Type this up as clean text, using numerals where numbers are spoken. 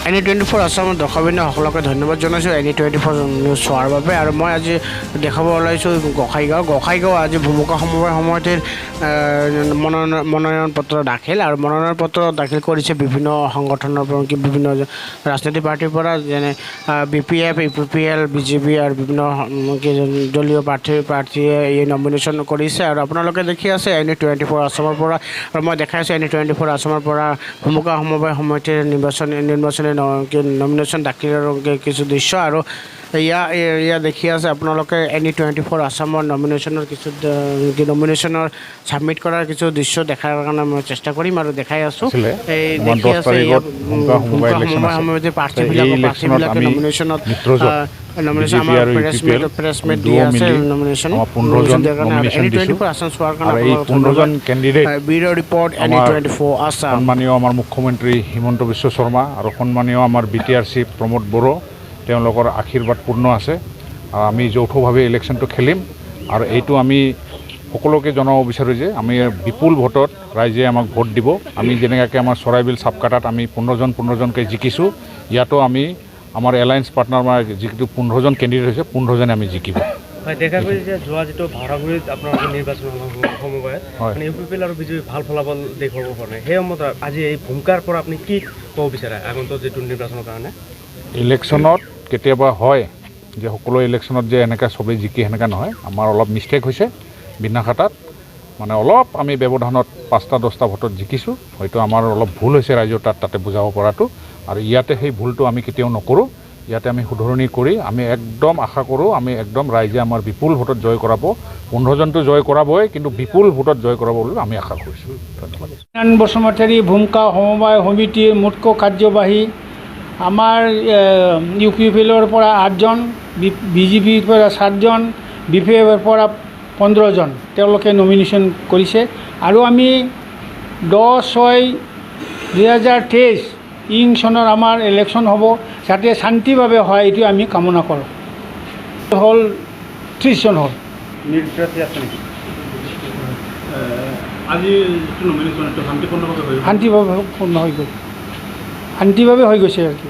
NE24 আসামৰ দৰ্শকবৃন্দসকলকে ধন্যবাদ জনাইছোঁ NE24 news চোৱাৰ বাবে। আৰু মই আজি দেখাব ওলাইছোঁ গোসাইগাঁও আজি ভূমিকা সমবায় সমিতিৰ মনোনয়ন পত্ৰ দাখিল। আৰু মনোনয়ন পত্ৰ দাখিল কৰিছে বিভিন্ন সংগঠনৰ পৰা, বিভিন্ন ৰাজনৈতিক পাৰ্টিৰ পৰা, যেনে BPF, UPPL, BJP আৰু বিভিন্ন দলীয় প্ৰাৰ্থীয়ে এই নমিনেশ্যন কৰিছে। আৰু আপোনালোকে দেখি আছে NE24 আসামৰ পৰা। আৰু মই দেখাই আছোঁ NE24 আসামৰ পৰা ভূমিকা সমবায় সমিতিৰ নিৰ্বাচনী নমিনেশ্যন দাখিলৰ কিছু দৃশ্য। আৰু ইয়া দেখি আছে আপোনালোকে NE24 আসামৰ নমিনেশ্যনৰ নমিনেশ্যনৰ ছাবমিট কৰাৰ কিছু দৃশ্য দেখাৰ কাৰণে মই চেষ্টা কৰিম আৰু দেখাই আছোঁ। এই দেখি আছে ভূমিকা সমবায় সমিতিৰ প্ৰাৰ্থীবিলাকে নমিনেশ্যনত আমাৰ প্ৰেছমেট দি আছে নমিনেশ্যন NE24 আসাম চোৱাৰ কাৰণে। Bureau' report NE24 Assam. সন্মানীয় আমাৰ মুখ্যমন্ত্ৰী হিমন্ত বিশ্ব শৰ্মা আৰু সন্মানীয় আমাৰ BTRC প্ৰমোদ বড়ো, তেওঁলোকৰ আশীৰ্বাদ পূৰ্ণ আছে। আৰু আমি যৌথভাৱে ইলেকশ্যনটো খেলিম। আৰু এইটো আমি সকলোকে জনাব বিচাৰোঁ যে আমি বিপুল ভোটত ৰাইজে আমাক ভোট দিব। আমি যেনেকৈ আমাৰ চৰাইবিল চাপকাটাত আমি 15জনকৈ জিকিছোঁ, ইয়াতো আমি আমাৰ এলায়েন্স পাৰ্টনাৰ যিটো 15জন কেণ্ডিডেট হৈছে 15জনে আমি জিকিব। দেখা গৈছে যে যোৱা যিটো ভাড়াগুৰিত আপোনালোকৰ নিৰ্বাচন সমবায়ত UPPL আৰু BJP ভাল ফলাফল দেখুৱাব পৰা নাই, সেই সময়ত আজি এই ভূমিকাৰ পৰা আপুনি কি ক'ব বিচাৰে আগন্তুক যিটো নিৰ্বাচনৰ কাৰণে? ইলেকশ্যনত কেতিয়াবা হয় যে সকলো ইলেকশ্যনত যে এনেকৈ চবেই জিকি সেনেকৈ নহয়। আমাৰ অলপ মিষ্টেক হৈছে বিনাখাটাত, মানে অলপ আমি ব্যৱধানত 5-10টা ভোটত জিকিছোঁ। হয়তো আমাৰ অলপ ভুল হৈছে ৰাইজৰ তাতে বুজাব পৰাটো। আৰু ইয়াতে সেই ভুলটো আমি কেতিয়াও নকৰোঁ। ইয়াতে আমি শুধৰণি কৰি আমি একদম আশা কৰোঁ আমি একদম ৰাইজে আমাৰ বিপুল ভোটত জয় কৰাব। 15জনটো জয় কৰাবই, কিন্তু বিপুল ভোটত জয় কৰাব বুলি আমি আশা কৰিছোঁ। ধন্যবাদ। বসুমতাৰী ভূমিকা সমবায় সমিতিৰ মুখ্য কাৰ্যবাহী আমাৰ UPPLৰ পৰা 8জন, BJPৰ পৰা 7জন, BPFৰ পৰা 15জন তেওঁলোকে নমিনেশ্যন কৰিছে। আৰু আমি 10/6/2023 চনৰ আমাৰ ইলেকশ্যন হ'ব, যাতে শান্তিভাৱে হয় এইটো আমি কামনা কৰোঁ। হ'ল 30জন হ'ল। আজি নমিনেশ্যন শান্তিপূৰ্ণভাৱে শান্তিভাৱে হৈ গৈছে আৰু কি।